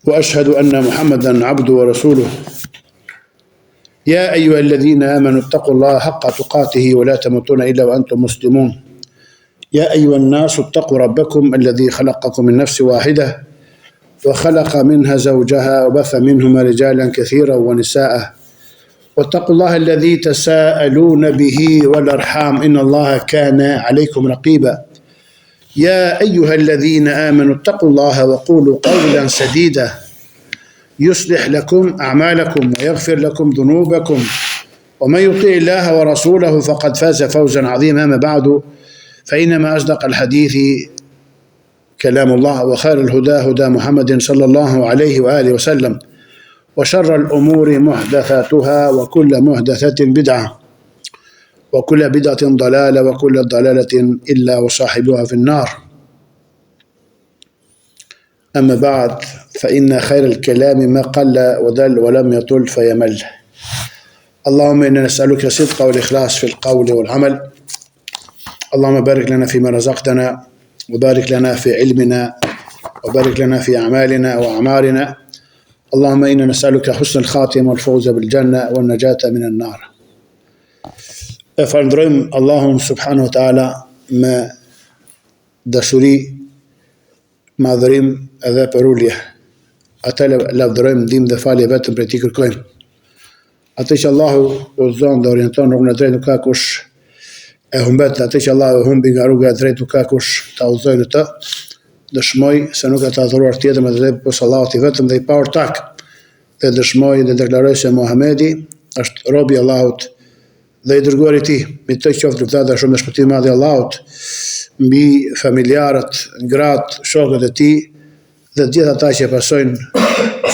وأشهد أن محمدا عبده ورسوله يا أيها الذين آمنوا اتقوا الله حق تقاته ولا تموتون إلا وأنتم مسلمون يا أيها الناس اتقوا ربكم الذي خلقكم من نفس واحدة وخلق منها زوجها وبث منهما رجالا كثيرا ونساء واتقوا الله الذي تساءلون به والأرحام إن الله كان عليكم رقيبا يا أيها الذين آمنوا اتقوا الله وقولوا قولا سديدا يصلح لكم أعمالكم ويغفر لكم ذنوبكم ومن يطع الله ورسوله فقد فاز فوزا عظيما. أما بعد فإنما أصدق الحديث كلام الله وخير الهدى هدى محمد صلى الله عليه وآله وسلم وشر الأمور محدثاتها وكل محدثة بدعة وكل بدعة ضلالة وكل ضلالة إلا وصاحبها في النار. أما بعد فإن خير الكلام ما قل ودل ولم يطل فيمل. اللهم إنا نسألك الصدق والإخلاص في القول والعمل. اللهم بارك لنا فيما رزقتنا وبارك لنا في علمنا وبارك لنا في أعمالنا وأعمارنا. اللهم إنا نسألك حسن الخاتمة والفوز بالجنة والنجاة من النار. Falënderojmë Allahun subhanahu wa taala me dashuri, me adhurim edhe për ulje. Atë lavdërojmë, ndihmë dhe falje vetëm prej tij kërkojmë. Atë që Allahu udhëzon dhe orienton në rrugën e drejtë nuk ka kush e humbet, atë që Allahu humbi nga rruga e drejtë nuk ka kush ta udhëzojë në të. Dëshmoj se nuk ka të adhuruar tjetër me drejtë pas Allahut i vetëm dhe i pa ortak. Dhe dëshmoj dhe deklaroj se Muhamedi është robi i Allahut dhe i dërguari i tij, me të qoftë lutja dhe shumë shpëtim madh i Allahut mbi familjarët, gratë, shokët e tij dhe gjithë ata që pasojnë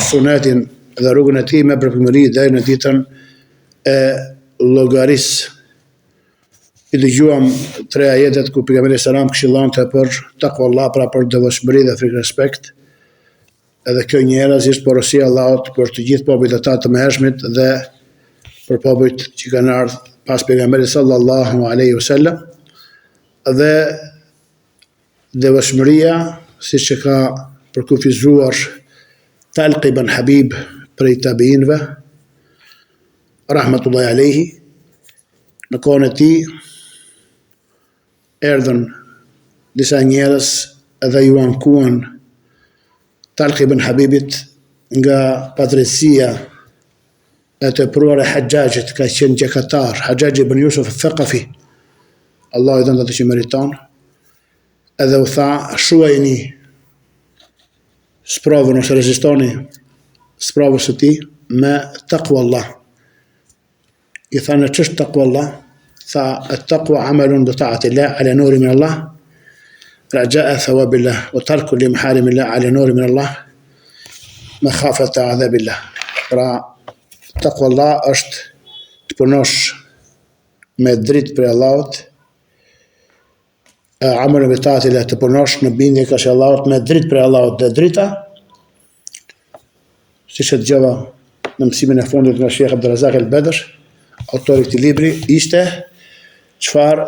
sunetin dhe rrugën e tij me përpimëri deri në ditën e llogarisë. I dëgjuam 3 ajetet ku pejgamberi selam këshillonte për takvallah, pra për devotshmëri dhe frikë respekt. Edhe kjo njerëzisht porosia e Allahut për të gjithë popujt e ta të mëhershmit dhe për popujt që kanë ardhur pas pejgamberit sallallahu alaihi wasallam, dhe devotshmëria siç e ka përkufizuar Talq ibn Habib prej tabiinëve rahmetullahi alaihi. Në kohën e tij erdhën disa njerëz edhe ju ankuan Talq ibn Habibit nga padrejësia e të pruar e Hajjajit, ka qenë gjekatar, Hajjaj ibn Yusuf al-Thaqafi, Allah i dhënë atë që meriton, edhe u tha, shuajini sprovën ose rezistoni sprovës së tij me taqwa Allah. I tha, në ç'është taqwa Allah? Tha, at-taqwa amalun bi ta'atillah ala nuri min Allah, raja'a thawabillah, wa tarku li maharimillah ala nuri min Allah, makhafata adhabillah. Pra, taqwa Allah është të punosh me dritë për Allahut, amalun bi ta'atillah, të punosh në bindje kaq Allahut me dritë për Allahut, dhe drita, siç e dëgjova në mësimin e fundit nga Sheikh Abdulrazak al-Badr, autori i këtij libri, ishte çfarë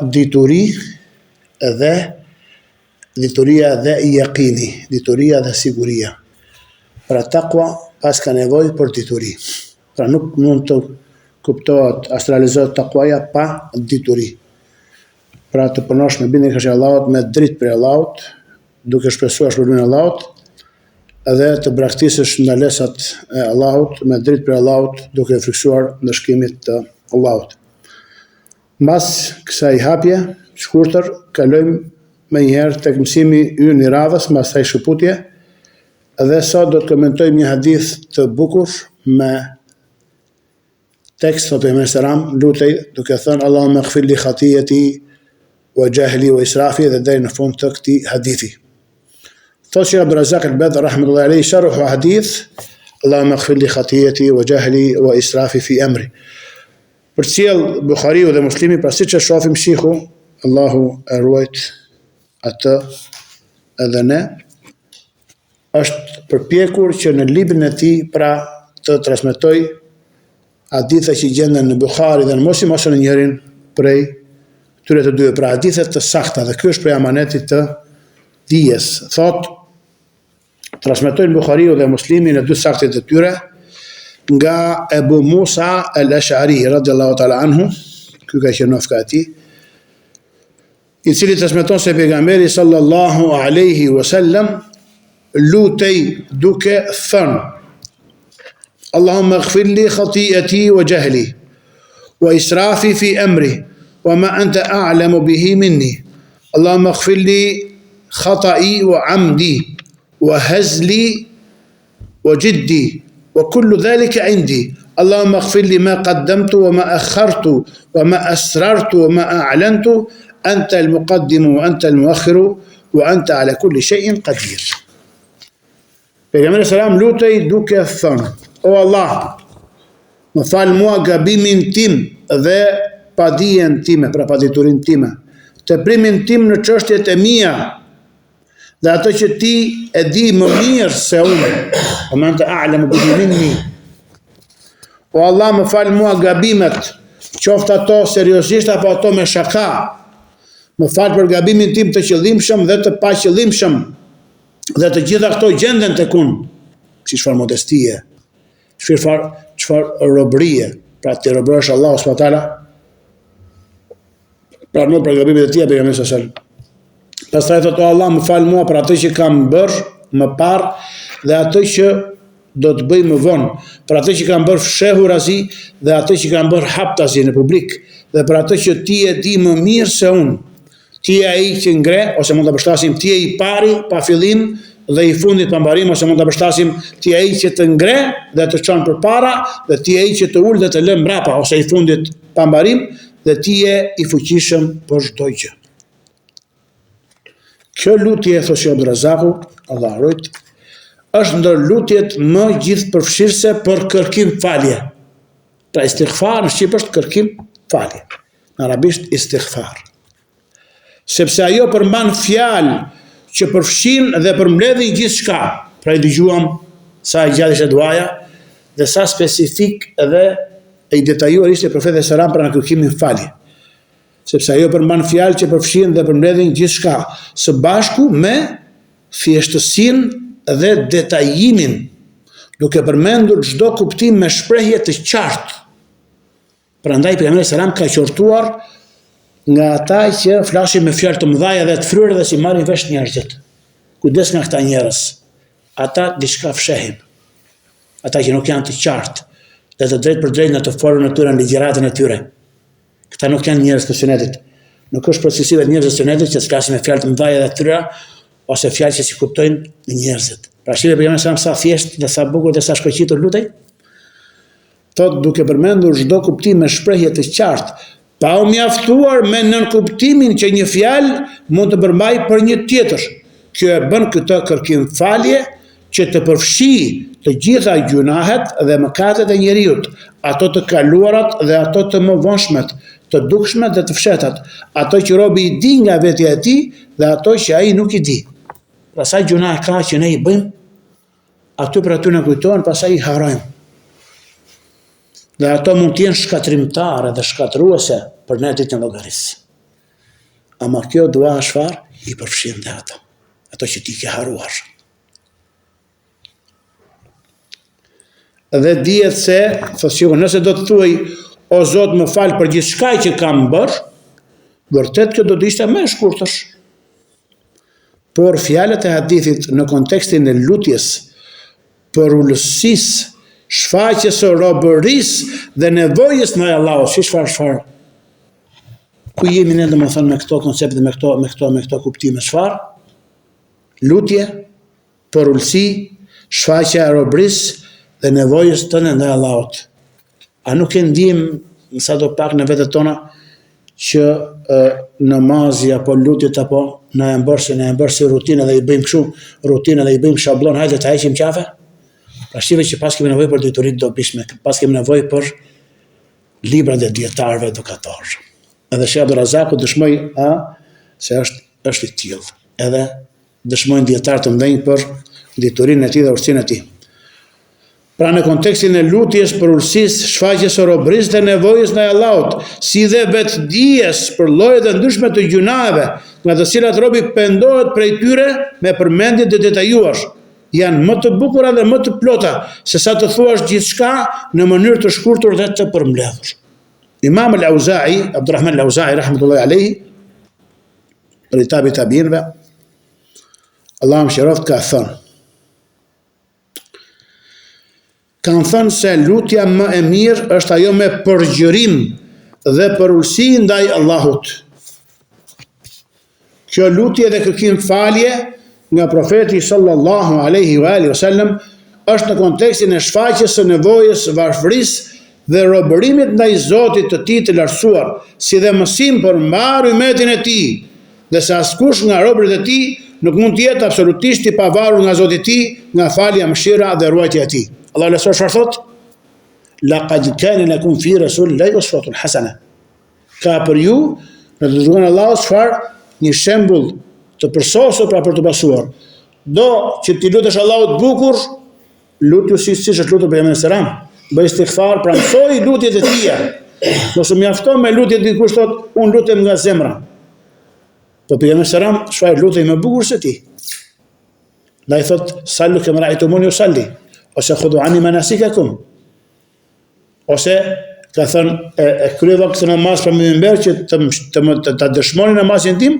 dituria dhe yaqini, dituria dhe siguria. Pra taqwa pas ka nevojë për dituri. Pra nuk mund të kuptohet, as realizohet taqwaja pa dituri. Pra të punosh me bindje kaq Allahut, me dritë për Allahut, duke shpresuar shpëlimin e Allahut, edhe të braktisësh ndalesat e Allahut me dritë për Allahut, duke friksuar ndëshkimit të Allahut. Mbas kësaj hapje shkurtër, kalojmë menjëherë tek mësimi ynë i radhës, mbas kësaj shkëputje, dhe sot do të komentojmë një hadith të bukur me tekst të pejgamberit selam, lutej duke thënë Allahumma ighfir li khati'ati wa jahli wa israfi, dhe deri në fund të këtij hadithi. Thotë Sheikh Abdulrazak al-Badr rahmetullahi alayhi sharh hadith Allahumma ighfir li khati'ati wa jahli wa israfi fi amri. Për cilë Bukhariu dhe Muslimi, pra siç e shohim shiku, Allahu e ruajt atë edhe ne, është përpjekur që në librin e tij pra të transmetoj hadithe që gjenden në Bukhari dhe në Muslim ose në njërin prej tyre të dyve, pra hadithe të sakta, dhe ky është prej amanetit të dijes. Thot Transmetojnë Bukhariu dhe Muslimi në dy saktet e tyre nga Ebu Musa al-Ash'ari radhiyallahu ta'ala anhu, ky ka qenë nofka e tij, i cili transmeton se pejgamberi sallallahu alaihi wasallam lutej duke thënë: Allahumma ighfir li khati'ati wa jahli wa israfi fi amri wa ma anta a'lamu bihi minni. Allahumma ighfir li khata'i wa 'amdi wa hazli wa jiddi وكل ذلك عندي اللهم اغفر لي ما قدمت وما أخرت وما أسررت وما أعلنت أنت المقدم وأنت المؤخر وأنت على كل شيء قدير. Pejgamberi selam lutej duke thënë: O Allah, më fal mua gabimin tim dhe padijen time, pra paditurin time, teprimin tim në çështjet e mia, dhe ato që ti e di më mirë se unë, o më të a'lamu bihi minni. O Allah, më fal mua gabimet, qoftë ato seriozisht apo ato me shaka. Më fal për gabimin tim të qëllimshëm dhe të paqëllimshëm, dhe të gjitha këto gjenden tek unë, si çfarë modestie, çfarë robërie, pra të robërosh Allahu subhanahu wa taala, pranoj për gabimet e tij pejgamberi sallallahu alaihi wasallam. Pastaj thotë: O Allah, më fal mua për atë që kam bërë më parë dhe atë që do të bëj më vonë, për atë që kam bërë fshehurazi dhe atë që kam bërë haptazi në publik, dhe për atë që ti e di më mirë se unë. Ti e ai që ngre, ose mund ta përshtasim ti e i pari pa fillim dhe i fundit pa mbarim, ose mund ta përshtasim ti e ai që të ngre dhe të çon përpara, dhe ti e ai që të ul dhe të lë mbrapa, ose i fundit pa mbarim, dhe ti je i fuqishëm për çdo gjë. Kjo lutje, thoshte Abdurrazaku, Allah rujt, është ndër lutjet më gjithëpërfshirëse për kërkim falje. Pra istighfar në shqip është kërkim falje. Në arabisht istighfar. Sepse ajo përmban fjalë që përfshin dhe përmbledhin gjithçka. Pra i dëgjuam sa e gjatë ishte duaja dhe sa specifik dhe i detajuar ishte profeti selam për në kërkimin falje. Sepse ajo përmban fjalë që përfshin dhe përmbledhin gjithçka, së bashku me thjeshtësinë dhe detajimin, duke përmendur çdo kuptim me shprehje të qartë. Prandaj pejgamberi selam ka qortuar nga ata që flasin me fjalë të mëdha dhe të fryrë dhe si marrin vesh njerëzit. Kujdes nga këta njerëz. Ata diçka fshehin. Ata që nuk janë të qartë dhe të drejtë për drejtë në të forën e tyre, në ligjëratën e tyre. Këta nuk janë njerëz të sunetit. Nuk është procesive të njerëzve të sunetit që të flasin me fjalë të mëdha dhe të thyra, ose fjalë që si kuptojnë njerëzit. Pra shihni pejgamberi selam sa thjesht dhe sa bukur dhe sa shkëlqitur lutej. Thot duke përmendur çdo kuptim me shprehje të qartë, pa u mjaftuar me nënkuptimin që një fjalë mund të përmbajë për një tjetër. Kjo e bën këtë kërkim falje që të përfshijë të gjitha gjunahet dhe mëkatet e njeriut, ato të kaluarat dhe ato të mëvonshmet, të dukshmet dhe të fshetat, ato që robi i di nga vetja e tij dhe ato që ai nuk i di. Pra sa gjuna ka që ne i bëjmë, aty për aty na kujtohen, pastaj i harrojmë. Dhe ato mund të jenë shkatrimtare dhe shkatruese për ne ditën e llogarisë. Ama kjo dua çfarë i përfshin dhe ato që ti ke harruar. Dhe dihet se, thosë, nëse do të thuaj, o Zot më fal për gjithçka që kam bërë, vërtet kjo do të ishte më e shkurtër. Por fjalët e hadithit në kontekstin e lutjes për ulësisë, shfaqjes së robërisë dhe nevojës ndaj Allahut, si çfarë? Ku jemi ne domethënë me këto koncepte, me këto kuptime, çfarë? Lutje për ulësi, shfaqja e robërisë dhe nevojës tënde ndaj Allahut. A nuk e ndijmë sadopak në vetët tona që namazi apo lutjet apo na e bërë si rutinë dhe i bëjmë kështu, rutinë dhe i bëjmë shablon, hajde të heqim qafe? Pra shqive që pas kemi nevojë për diturit dobishme, pas kemi nevojë për libra dhe dietarëve edukatorë. Edhe Sheikh Abdurrazaku dëshmoi se është i tillë. Edhe dëshmojnë dietarë të mëdhenj për diturinë e tij dhe urtësinë e tij. Pra në kontekstin e lutjes për ulësisë, shfaqjes së robërisë dhe nevojës ndaj Allahut, si dhe vetdijes për llojet e ndryshme të gjunave, nga të cilat robi pendohet prej tyre me përmendje të detajuar. janë më të bukura dhe më të plota se sa të thuash gjithçka në mënyrë të shkurtër dhe të përmbledhur. Imam al-Auza'i, Abdurrahman al-Auza'i rahmetullahi alayhi, për tabi tabinëve, Allah më shëroft, ka thënë. Kanë thënë se lutja më e mirë është ajo me përgjërim dhe përullësi ndaj Allahut. Kjo lutje dhe kërkim falje nga profeti sallallahu alaihi wa alihi wasallam është në kontekstin e shfaqjes së nevojës, varfërisë dhe robërimit ndaj Zotit të tij të lartësuar, si dhe mësim për mbar umetin e tij, dhe se askush nga robërit e tij nuk mund të jetë absolutisht i pavarur nga Zoti i tij, nga falja, mëshira dhe ruajtja e tij. Allah lësor çfarë thot? Laqad kana lakum fi rasulillahi uswatun hasana. Ka për ju në të dërguar Allahu çfarë? Një shembull të përsosur pra për të pasuar. Do që ti lutesh Allahut bukur, lutju siç është lutur pejgamberi selam. Bëj istighfar, pra mësoj lutjet e tija. Mos u mjafton me lutjet dikush thot unë lutem nga zemra. Po pejgamberi selam çfarë lutej më bukur se ti? Ai thot sallu kama ra'aytumuni usalli, ose khudhu anni manasikakum. Ose ka thënë e kryeva këtë namaz për minber që të dëshmoni namazin tim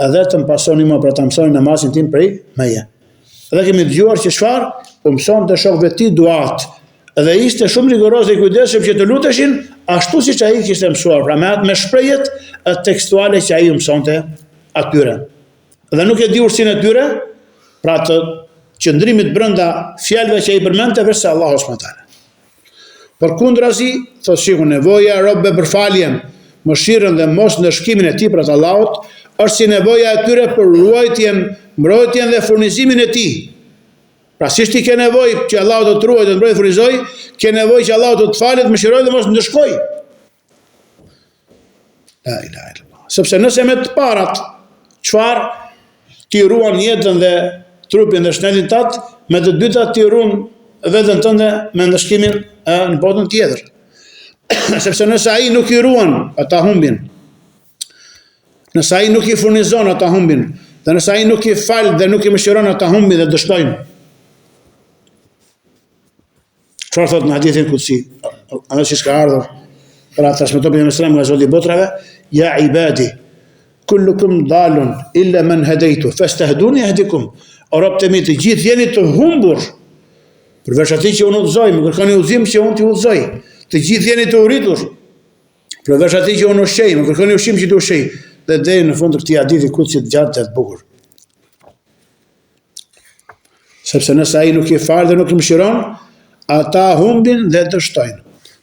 edhe të më pasoni më për të mësoni namazin tim prej meje. Edhe kemi dëgjuar që çfarë? U mëson të shokëve të tij duat. Dhe ishte shumë rigoroz dhe i kujdesshëm që të luteshin ashtu siç ai kishte mësuar, pra me shprehjet tekstuale që ai u mësonte atyre. Dhe nuk e di ursinë e tyre, pra të qëndrimit brenda fjalëve që ai përmendte veçse Allahu subhanahu wa taala. Përkundrazi, thotë shiku, nevoja e robëve për faljen, mëshirën dhe mos ndëshkimin e tij për Allahut është si nevoja e tyre për ruajtjen, mbrojtjen dhe furnizimin e tij. Pra si ti ke nevojë që Allahu të ruajë, të mbrojë, furnizoj, ke nevojë që Allahu të falet, mëshirojë dhe mos ndëshkoj. La ilaha illallah. Sepse nëse me të parat, çfarë ti ruan jetën dhe trupin dhe shnetin tat, me të dytat ti ruan veten tënde me ndëshkimin në botën tjetër. Sepse nëse ai nuk i ruan, ata humbin. Nëse ai nuk i furnizon, ata humbin. Dhe nëse ai nuk i fal dhe nuk i mëshiron, ata humbin dhe dështojnë. Çfarë thot në hadithin kutsi? Ajo që ka ardhur për ata transmetuar pejgamberi sallallahu alaihi wasallam nga Zoti i botrave, ya ibadi kullukum dalun illa man hadaytu fastahduni ahdikum. O robët e mi, të gjithë jeni të humbur, përveç atij që unë udhëzoj, më kërkoni udhëzim që unë t'ju udhëzoj. Të gjithë jeni të uritur, përveç atij që unë ushqej, më kërkoni ushqim që t'ju ushqej. Dhe deri në fund të këtij hadithi kutsi të gjatë dhe të bukur. Sepse nëse ai nuk i fal dhe nuk i mëshiron, ata humbin dhe dështojnë.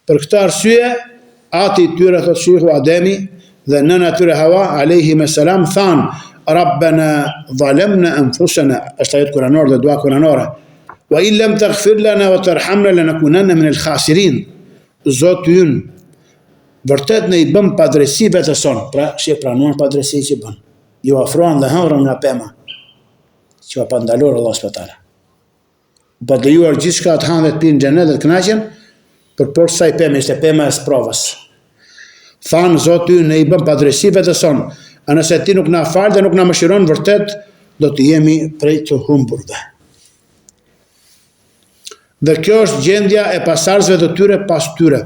Për këtë arsye, ati tyre, thot shiku Ademi, dhe nëna tyre Hawa, alayhim salam, thanë, Rabbana zalamna anfusana, është ajet kuranor dhe dua kuranore. Wa in lam taghfir lana wa tarhamna lanakunanna min al-khasirin. Zoti ynë, vërtet ne i bëm padrejsi vetes son, pra që pranuan padrejsi që bën. Ju afroan dhe hëngrën nga pema, që ka pandalur Allah subhanahu wa taala. Pa lejuar gjithçka të hanë dhe të pinë në xhenet dhe të kënaqen, përposhtë kësaj peme, ishte pema e sprovës. Thanë Zoti ynë, ne i bëm padrejsi vetes son, a nëse ti nuk na fal dhe nuk na mëshiron, vërtet do të jemi prej të humburve. Dhe kjo është gjendja e pasardhësve të tyre pas tyre.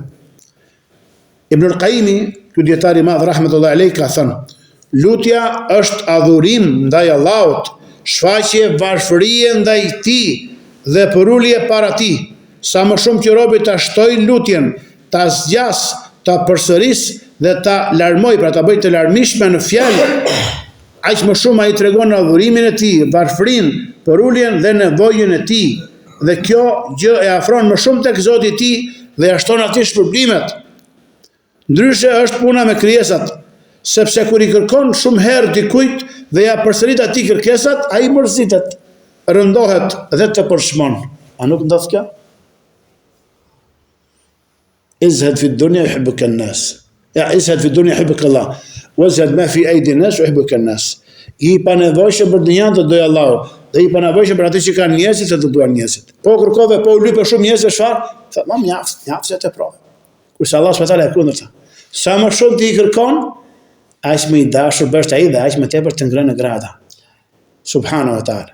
Ibn al-Qayyimi, ky dietar i madh rahmetullahi alayhi, ka thënë: lutja është adhurim ndaj Allahut, shfaqje varfërie ndaj tij dhe përulje para tij. Sa më shumë që robi ta shtojë lutjen, ta zgjas, ta përsëris dhe ta larmoj, pra ta bëj të larmishme në fjalë, aq më shumë ai tregon adhurimin e tij, varfërinë, përuljen dhe nevojën e tij. Dhe kjo gjë e afron më shumë tek Zoti i tij dhe ja shton atij shpërblimet. Ndryshe është puna me krijesat, sepse kur i kërkon shumë herë dikujt dhe ja përsërit atij kërkesat, ai mërzitet, rëndohet dhe të përshmon. A nuk ndodh kjo? Izhad fi dunya yuhibbuka an-nas. Ja, izhad fi dunya yuhibbuka Allah. Wazhad ma fi aydi an-nas yuhibbuka an-nas. I pa nevojshëm për dynjan të dojë Allahu, dhe i pa nevojshëm për atë që kanë njerëzit të duan njerëzit. Po kërkove, po u lype shumë njerëz çfarë? Tha, "Më mjaft se të provë." Kurse Allah subhanahu wa taala e kundërta. Sa më shumë ti i kërkon, aq më i dashur bësh ai dhe aq më tepër të ngrenë grada. Subhanahu wa taala.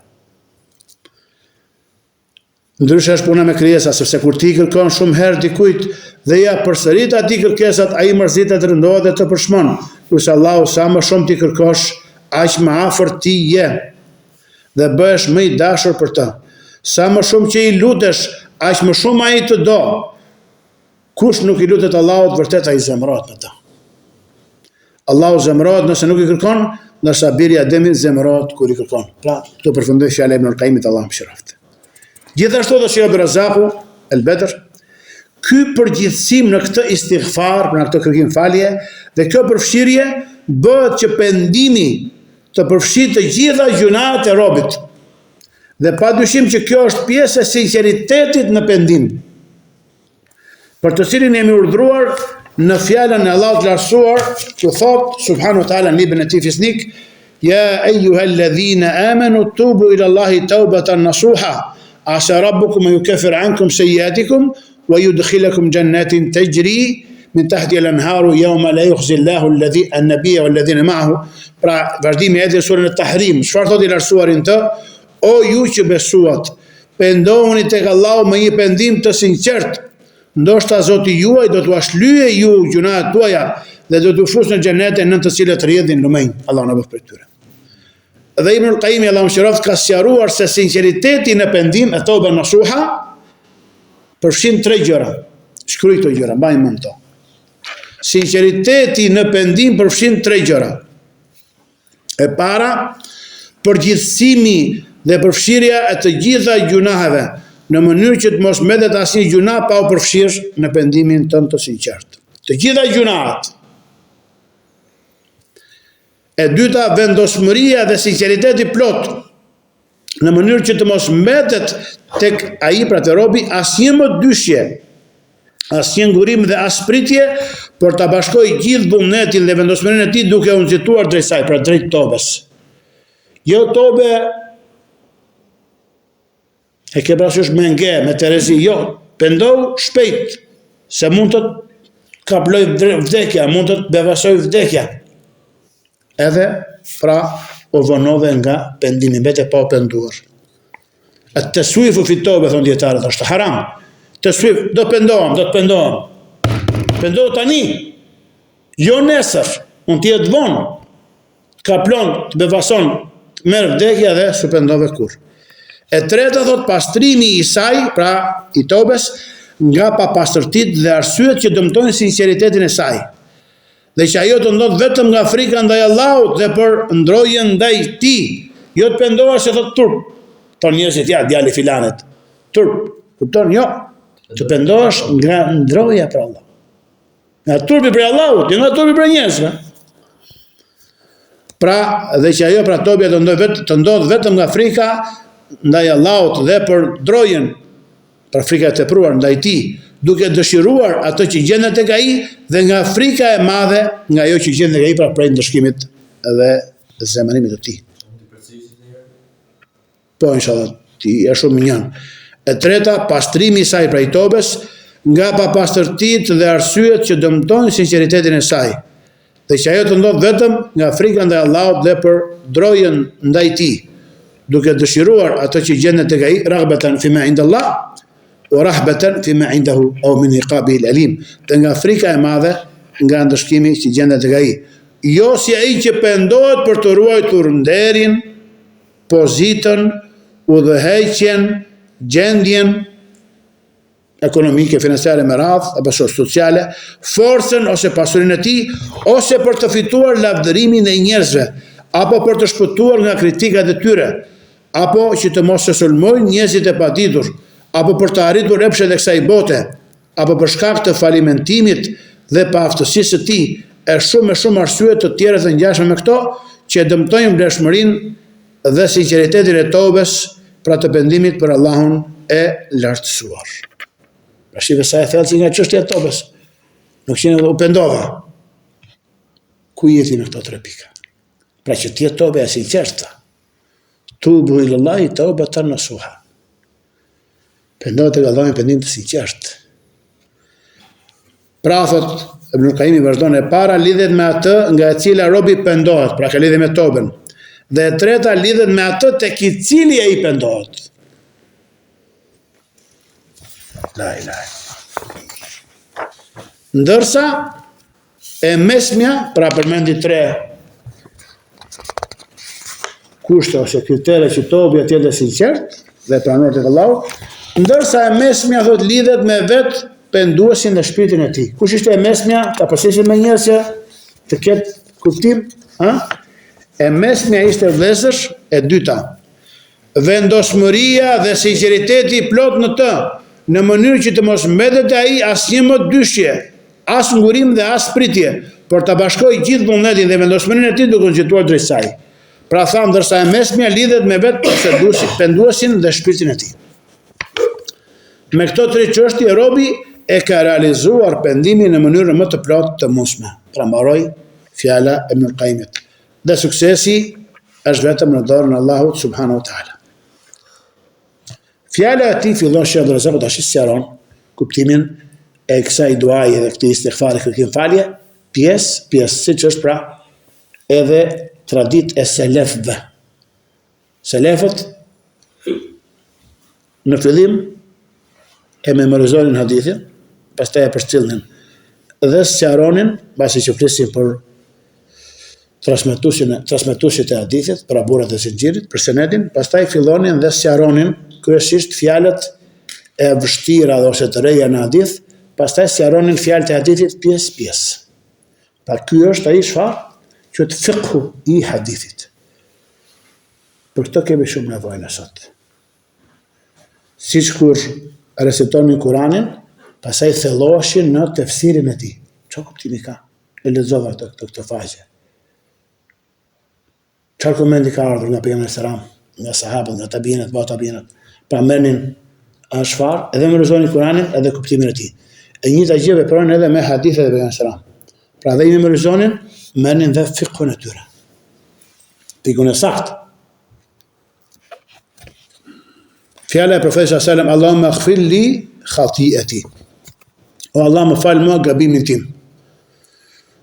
Ndryshe është puna me krijesa, sepse kur ti kërkon shumë herë dikujt dhe ja përsërit atij kërkesat, ai mërzitet, rëndohet dhe të përshmon. Kurse Allahu sa më shumë ti kërkosh, aq më afër ti je dhe bëhesh më i dashur për të. Sa më shumë që i lutesh, aq më shumë ai të do. Kush nuk i lutet Allahut, vërtet ai zemërohet me të. Allahu zemërohet nëse nuk i kërkon, ndërsa biri Ademit zemërohet kur i kërkon. Pra, këtu përfundoi fjala e Ibn al-Qayyimit, Allahu mëshiroft. Gjithashtu dhe Sheikh Abdurrazaku el-Bedr, ky përgjithësim në këtë istighfar, në këtë kërkim falje, dhe kjo përfshirje bëhet që pendimi të përfshirë të gjitha gjunat e robit. Dhe padyshim që kjo është pjesë e sinqeritetit në pendim, për të cilin jemi urdhëruar në fjalën e Allahut të lartësuar, që thot subhanahu wa taala në librin e tij fisnik, ya ayyuhalladhina amanu tubu ila Allahi tawbatan nasuha, asa rabbukum an yukaffir ankum sayyi'atikum wa yudkhilakum jannatin tajri min tahtiha al-anharu yawma la yukhzi Allahu an-nabiyya walladhina ma'ahu. Pra, vazhdimi edhe surën At-Tahrim, çfarë thotë i lartësuarin të? O ju që besuat, pendohuni tek Allahu me një pendim të sinqert. Ndoshta Zoti juaj do t'u ashlyje ju gjunat tuaja dhe do t'u fusë në xhenete në të cilët rrjedhin lumenj. Allahu na bëf prej tyre. Dhe Ibn al-Qayyim Allahu mëshiroft ka sqaruar se sinqeriteti në pendim e toba nasuha përfshin 3 gjëra. Shkruaj këto gjëra, mbaj mend to. Sinqeriteti në pendim përfshin 3 gjëra. E para, përgjithësimi dhe përfshirja e të gjitha gjunaheve në mënyrë që të mos mbetet asnjë gjuna pa u përfshirë në pendimin tënd të sinqert. Të gjitha gjunahet. E dyta, vendosmëria dhe sinqeriteti plot, në mënyrë që të mos mbetet tek ai, pra te robi, asnjë më dyshje, asnjë ngurim dhe aspritje, por ta bashkojë gjithë vullnetin dhe vendosmërinë e tij duke u nxituar drejt saj, pra drejt tobes. Jo tobe e ke parasysh me nge, me terezi, jo, pendohu shpejt, se mund të kaploj vdekja, mund të bevasoj vdekja. Edhe, pra, o vonove nga pendimi, mbete pa o penduar. E të suifu fitobe, thonë djetarët, është haram. Të suif, do të pendohem. Pendohu tani, jo nesër, mund t'jetë vonë, kaplon, të bevason, të merë vdekja dhe së pendove kur. E treta thot pastrimi i saj, pra i tobes, nga papastërtit dhe arsyet që dëmtojnë sinqeritetin e saj. Dhe që ajo të ndodh vetëm nga frika ndaj Allahut dhe për ndrojën ndaj tij. Jo të pendohesh se thot turp. Ton njerëzit ja djali filanet. Turp, kupton? Jo. Të pendohesh nga ndroja për Allah. Nga turpi për Allahut, jo nga turpi për njerëzve. Pra, dhe që ajo pra tobja të ndodh vetëm nga frika ndaj Allahut dhe për ndrojën, për frika e tepruar ndaj tij, duke dëshiruar atë që gjendet tek ai dhe nga frika e madhe nga ajo që gjendet tek ai, pra prej ndëshkimit dhe zemërimit të tij. Po inshallah, ti je shumë minjan. E treta, pastrimi i saj prej tobes nga papastërtitë dhe arsyet që dëmtojnë sinqeritetin e saj. Dhe që ajo të ndodh vetëm nga frika ndaj Allahut dhe për ndrojën ndaj tij, duke dëshiruar atë që gjendet tek ai, raghbatan fima inda Allah wa rahbatan fima indahu aw min iqabihi al-alim, dhe nga frika e madhe nga ndëshkimi që gjendet tek ai. Jo si ai që pendohet për të ruajtur nderin, pozitën, udhëheqjen, gjendjen ekonomike, financiare me radhë, apo sociale, forcën ose pasurinë e tij, ose për të fituar lavdërimin e njerëzve, apo për të shpëtuar nga kritikat e tyre, apo që të mos e sulmojnë njerëzit e paditur, apo për të arritur epshet e kësaj bote, apo për shkak të falimentimit dhe paaftësisë së tij, e shumë arsye të tjera të ngjashme me këto që dëmtojnë vlefshmërinë dhe sinqeritetin e tobes, pra të pendimit për Allahun e lartësuar. Pra shive sa e thellë që nga çështja e tobes, nuk që u pendova. Ku jeti në këto 3 pika? Pra që tjetë tobe e sinqerta. Tubu ilallahi taubatan nasuha. Pendohet tek Allahu me pendim të sinqert. Pra thot Ibn al-Qayyim vazhdon, e para lidhet me atë nga e cila robi pendohet, pra ka lidhje me toben. Dhe e treta lidhet me atë tek i cili ai pendohet. La ilaha. Ndërsa e mesmja, pra përmendi 3 kushte ose kritere që tobi atje dhe sinqert dhe pranor tek Allahu, ndërsa e mesmja thot lidhet me vetë penduesin dhe shpirtin e tij. Kush ishte e mesmja? Ta përsesim me njerëz që të ketë kuptim, E mesmja ishte vëllezër e dyta. Vendosmëria dhe sinqeriteti plot në të, në mënyrë që të mos mbetet ai asnjë më dyshje, as ngurim dhe as pritje, por ta bashkojë gjithë vullnetin dhe vendosmërinë e tij duke u gjithuar drejt saj. Pra thamë, ndërsa e mesmja lidhet me vetë penduesin dhe shpirtin e tij. Me këto 3 çështje robi e ka realizuar pendimin në mënyrën më të plotë të mundshme. Pra mbaroi fjala e Ibn Qayyimit. Dhe suksesi është vetëm në dorën e Allahut subhanahu wa taala. Fjala e tij fillon Sheikh Abdulrazak tash sqaron kuptimin e kësaj duaje dhe këtij istighfari kërkim falje, pjesë siç është pra edhe tradit e selefëve. Selefët në fillim e memorizonin hadithin, pastaj e përcjellnin dhe sqaronin, pasi që flisin për transmetuesit e hadithit, për aburat e zinxhirit, për senedin, pastaj fillonin dhe sqaronin kryesisht fjalët e vështira ose të reja në hadith, pastaj sqaronin fjalët e hadithit pjesë. Pra ky është ai çfarë? Që të fiqhu i hadithit. Për këtë kemi shumë nevojë në sot. Siç kur recitonin Kur'anin, pastaj thelloheshin në tefsirin e tij. Çfarë kuptimi ka? E lexova këtë faqe. Çfarë komendi ka ardhur nga pejgamberi sallam, nga sahabët, nga tabiinët, tabiinët. Pra merrnin ashfar, edhe memorizonin Kur'anin edhe kuptimin e tij. E njëjta gjë veprojnë edhe me hadithet e pejgamberit sallam. Pra dhe i memorizonin, merrnin dhe fiqhun e tyre. Fikun e saktë. Fjala e profetit sallallahu alajhi wasallam, Allahumma ighfir li khati'ati. O Allah, më fal mua gabimin tim.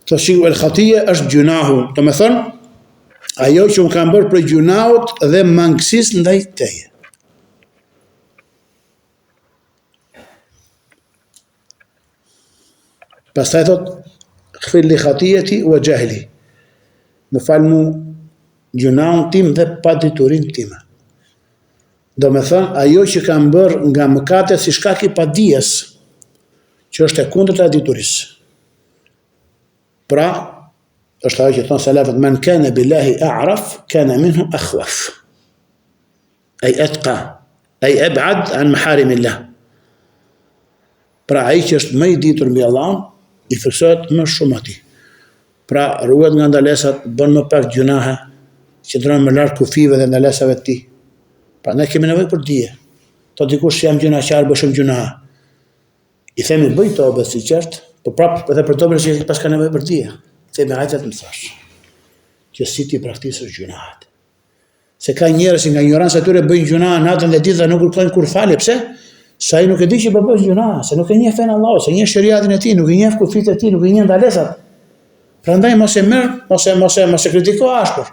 Të shiku el khatia është gjunahu, të me thënë, ajo që më kam bërë për gjunahut dhe mangësis ndaj teje. Pastaj thot, ighfir li khati'ati wa jahli. Më fal mu gjunahun tim dhe paditurin time. Do me thënë, ajo që kam bërë nga mëkate si shkak i padijes, që është e kundërta e diturisë. Pra, është ajo që thonë selefët, men kana billahi a'raf, kana minhu akhwaf. Ai atqa, ai ab'ad an maharimillah. Pra, ai që është më i ditur mbi Allahun, i friksohet më shumë atij. Pra, ruhet nga ndalesat, bën më pak gjunahe, qëndron më larg kufive dhe ndalesave të tij. Pra, ne kemi nevojë për dije. To dikush jam gjunaqar, bëj shumë gjuna. I themi bëj tobe si qartë, po prap edhe për tobe që pas ka nevojë për dije. Themi hajde të më thash. Që si ti praktikosh gjunahet. Se ka njerëz që nga ignoranca e tyre bëjnë gjuna natën dhe ditën dhe nuk kërkojnë kur falje. Pse? Sa ai nuk e di që po bëj gjuna, se nuk e njeh fen Allahu, se njeh shariatin e tij, nuk e njeh kufit e tij, nuk e njeh ndalesat. Prandaj mos e merr, mos e kritiko ashpër.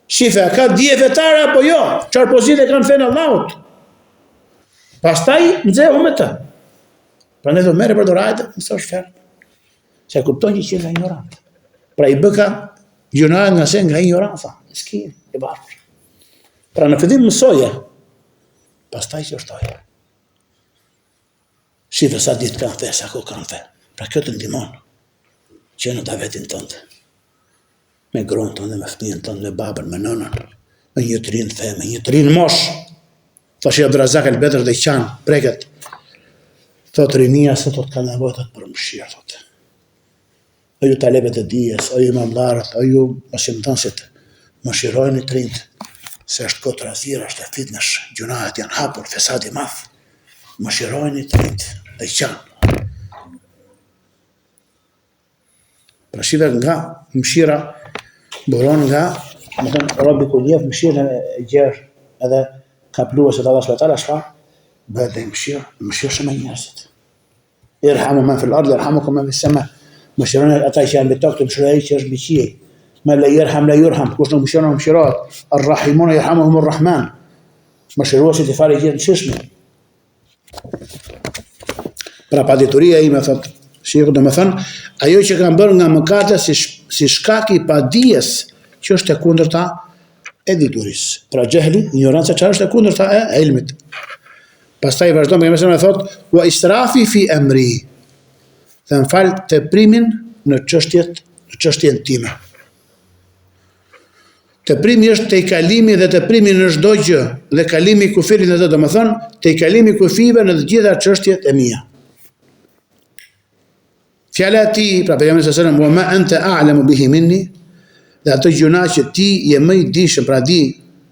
Shife, a ka dije vetare apo jo? Çfarë pozite kanë fen Allahut? Pastaj nxehu me të. Prandaj do merre për dorajtë, mësosh fjalë. Se kupton që je nga ignorant. Pra i bëka gjuna nga ignoranca, miskin, i bardhë. Pra në fillim mësoje, pastaj qortoje. Shife sa ditë kanë fe, sa kohë kanë fe. Pra kjo të ndihmon që në davetin tënd. Me gronë tonë, me fëmijën tonë, me babën, me nënën, me një të rinë fe, me një të rinë mosh. Thosh Abdulrazak el Bedr dhe i qanë, preket. Thot rinia se thot ka nevojë thot për mëshirë, thot. O ju talebet e dijes, o ju imamlarët, o ju mësimdhënësit, mëshirojeni të rinjt, se është kohë trazira, është e fitnesh, gjunahet janë hapur, fesadi madh. Mëshirojeni të rinjt dhe i qanë. Pra shive nga mëshira buron nga, më thënë, robi kur njef mëshirën e gjerë edhe kapluese të Allah s.w.t. shfa, bëhet dhe mëshirë shumë e njerëzit. Irhamu men fil ardh, irhamukum men fis sama. Mëshironi ata që janë mbi tokë, të mëshiroj që është mbi qiell. Men la yerham la yurham, kush nuk mëshiron nuk mëshirohet. Ar-rahimuna yarhamuhumur rahman. Mëshiruesit i fare gjithë mëshirshëm. Pra padituria ime, thot Sheikhu, do më thënë, ajo që kam bërë nga mëkate si shkak i padijes që është e kundërta e diturisë. Pra gjehli, ignoranca që është e kundërta e ilmit. Pastaj vazhdon me mësën e thot, wa israfi fi emri, dhe më falë të primin në çështjen time. Të primi është të i kalimi dhe të primi në çdo gjë, dhe kalimi i kufirit në të do më thënë, të i kalimi kufive në të gjitha çështjet e mia. Fjala e tij, pra pejgamberi sallallahu alajhi wasallam, wa ma anta a'lamu bihi minni, dhe ato gjuna që ti je më i dishëm, pra di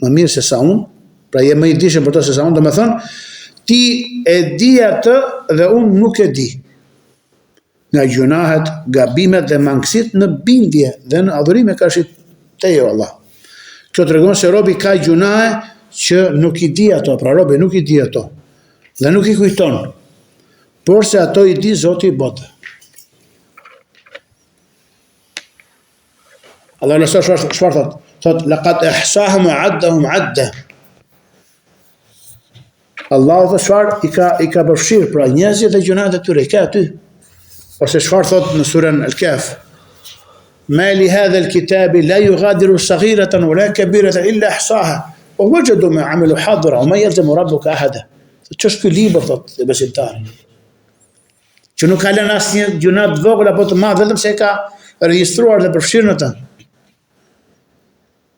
më mirë se sa unë, pra je më i dishëm për to se sa unë, do më thënë, ti e di atë dhe unë nuk e di. Nga gjunahet, gabimet dhe mangësit në bindje dhe në adhurime ka shi te jo Allah. Kjo të regon se robi ka gjunahe që nuk i di ato, pra robi nuk i di ato, dhe nuk i kujton, por se ato i di Zoti i botë. Allah nësë shfarë thot, laqad ihsahum wa addahum adda. Allah dhe shfarë i ka përfshirë, pra njerëzit dhe gjunahet e tyre, i ka aty. Ose shfarë thot në surën Al-Kahf, ma li hadha al-kitabi la yughadiru saghiratan wala kabiratan illa ahsaha wa wajadu ma amilu hadira wa ma yalzamu rabbuka ahada. Ç'është ky libër, thot e besimtari, që nuk ka lënë asnjë gjuna të vogël apo të madh, vetëm se e ka regjistruar dhe përfshirë në të.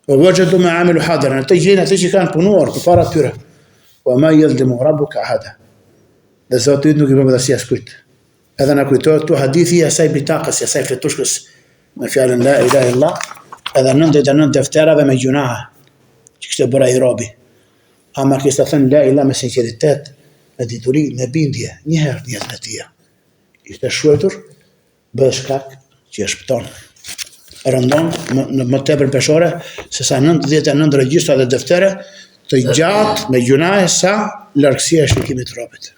Wa wajadu ma amilu hadira, ato gjëra ato që kanë punuar përpara tyre. Wa ma yalzamu rabbuka ahada. Dhe Zoti nuk i bën dashje askujt. Edhe na kujtohet tu hadithi i asaj bitakës, i asaj fletushkës, me fjalën la ilaha illallah, edhe 99 defterave me gjunahe që kishte bërë ai robi. Ama kishte thënë la ilaha me sinqeritet, me dituri, me bindje, një herë në jetën e tij. Ishte shkruar, bëhet shkak që e shpëton. Rëndon më tepër peshore se sa 99 regjistra dhe deftere të gjatë me gjunahe sa largësia e shikimit të robit.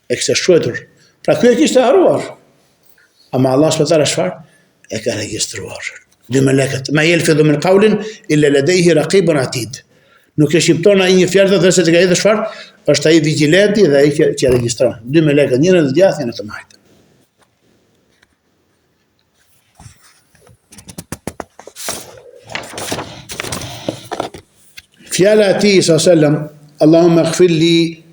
E kishte shkruar. Pra kjo e kishte harruar. Ama Allah subhanahu çfarë? E ka regjistruar. Dy melekët. Ma yalfidhu min qawlin illa ladayhi raqibun atid. Nuk e shqipton ai një fjalë dhe se të ka hedhur çfarë? Është ai vigjilenti dhe ai që regjistron. Dy melekët, njërin të djathtë, njërin të majtë. Fjala e tij sallallahu alaihi wasallam, Allahumma ighfir li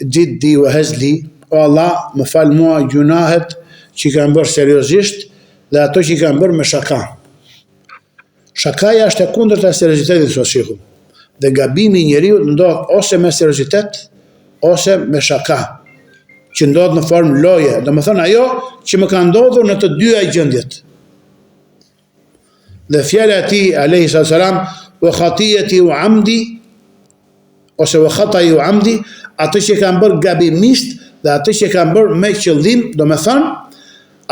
jiddi wa hazli, o Allah, më fal mua gjunahet që i kam bërë seriozisht dhe ato që i kam bërë me shaka. Shakaja është e kundërta e seriozitetit, thotë Sheikhu. Dhe gabimi i njeriu ndodh ose me seriozitet ose me shaka, që ndodh në formë loje. Domethënë ajo që më ka ndodhur në të dyja gjendjet. Dhe fjala e tij alayhi salam, wa khatiyati wa amdi, ose wa khatai wa amdi, ato që kanë bërë gabimisht dhe ato që kanë bërë me qëllim, do me thënë,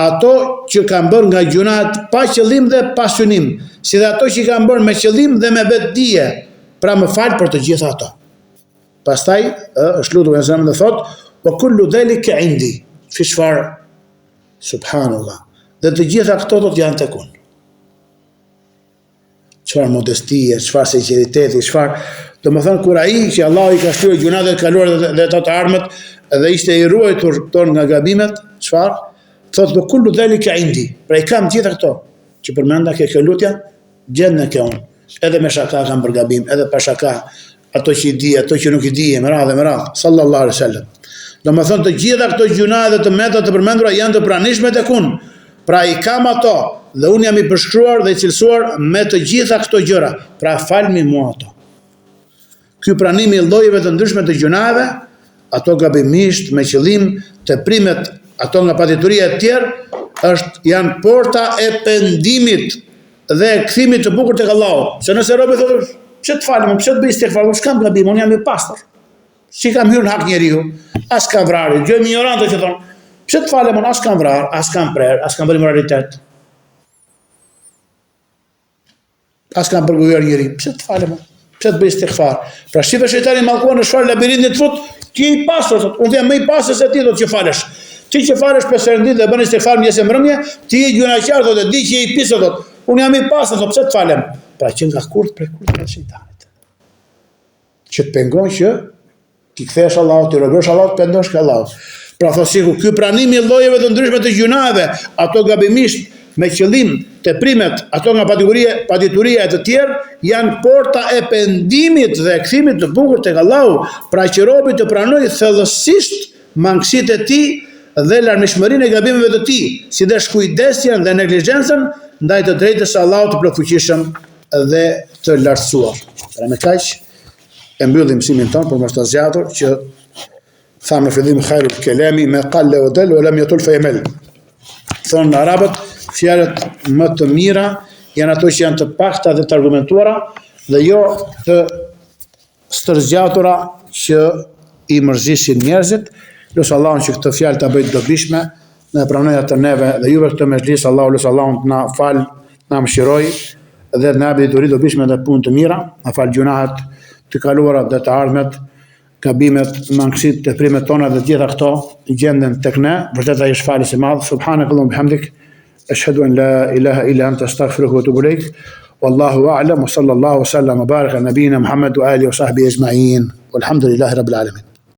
ato që kanë bërë nga gjunat pa qëllim dhe pa synim, si dhe ato që kanë bërë me qëllim dhe me vetdije, pra më falë për të gjitha ato. Pastaj, është lutur e zemë dhe thotë, wa kullu dhalika indi, fi çfarë? Subhanallah. Dhe të gjitha këto do të janë tek unë. Çfarë modestie, çfarë sinqeriteti, çfarë, do më thënë, kur ai që Allah i ka shtyr gjunat e kaluar dhe të armët, dhe ishte i ruajtur ton nga gabimet, çfarë? Thotë, wa kullu dhalika indi. Pra i kam gjitha këto, që përmenda kjo lutja, gjendën ke unë. Edhe me shaka kam për gabim, edhe pa shaka, ato që i di, ato që nuk i di, me radhë, sallallahu alaihi wasallam. Do më thënë, të gjitha këto gjuna dhe të meta të përmendura janë të pranishme tek unë. Pra i kam ato, dhe unë jam i përshkruar dhe i cilësuar me të gjitha këto gjëra. Pra falmi mua ato. Ky pranimi i llojeve të ndryshme të gjunave, ato gabimisht, me qëllim, të primet, ato nga padituria e tjerë, janë porta e pendimit dhe kthimit të bukur tek Allahu. Se nëse robi thotë, pse të falem, pse të bëj istigfar, s'kam gabim, unë jam i pastër. Si kam hyrë në hak njeriu, as kam vrarë, gjë ignorante që thonë, pse të falem, unë as kam vrarë, as kam prerë, as kam bërë immoralitet. As kam përgojuar njeri, pse të falem, pse të bëj istigfar. Pra shife shejtani mallkuar në çfarë labirintit të fut, ti je i pastër, thotë, unë jam më i pastër se ti, do të që falesh. Ti që falesh pesë herë në ditë dhe bën istigfar mëngjes e mbrëmje, ti je gjunaqar, thotë, di që je i pisë, thotë. Unë jam i pastër, thotë, pse të falem? Pra që nga kurth prej kurth të shejtanit. Që të pengon që ti kthesh Allahut, ti rogosh Allahut, pendosh ke Allahut. Pra thosiku, ky pranimi i llojeve të ndryshme të gjunave, ato gabimisht me qëllim të primet, ato nga padituria e të tjerë, janë porta e pendimit dhe kthimit të bukur tek Allahu, pra që robi të pranojë thellësisht mangësitë e tij dhe larmishmërinë e gabimeve të tij, si dhe shkujdesjen dhe neglizhencën ndaj të drejtës së Allahut të plotfuqishëm dhe të lartësuar. Pra me kaq e mbyllim mësimin tonë për mos të zgjatur, që thamë në fillim khairul kelami me qalle wa dal wa lam yatul fa yamal. Thonë në arabët, fjalët më të mira janë ato që janë të pakta dhe të argumentuara dhe jo të stërzgjatura që i mërzisin njerëzit. Lusë Allahun që këtë fjalë ta bëjë dobishme, në pranoj atë neve dhe juve këtë mezhlis. Lusë Allahun të na fal, na mëshiroj dhe na bëjë duri dobishme dhe punë të mira, na fal gjunahet të kaluara dhe të ardhmet, gabimet, mangësitë, teprimet tona dhe gjitha këto gjenden tek ne. Vërtet ai është falës i madh. Subhanakallahumma bihamdik, ashhadu an la ilaha illa anta, astaghfiruka wa atubu ilaik. Wallahu a'lam wa sallallahu wa sallam wa baraka ala nabiyyina Muhammad wa alihi wa sahbihi ajma'in. Walhamdulillahi rabbil alamin.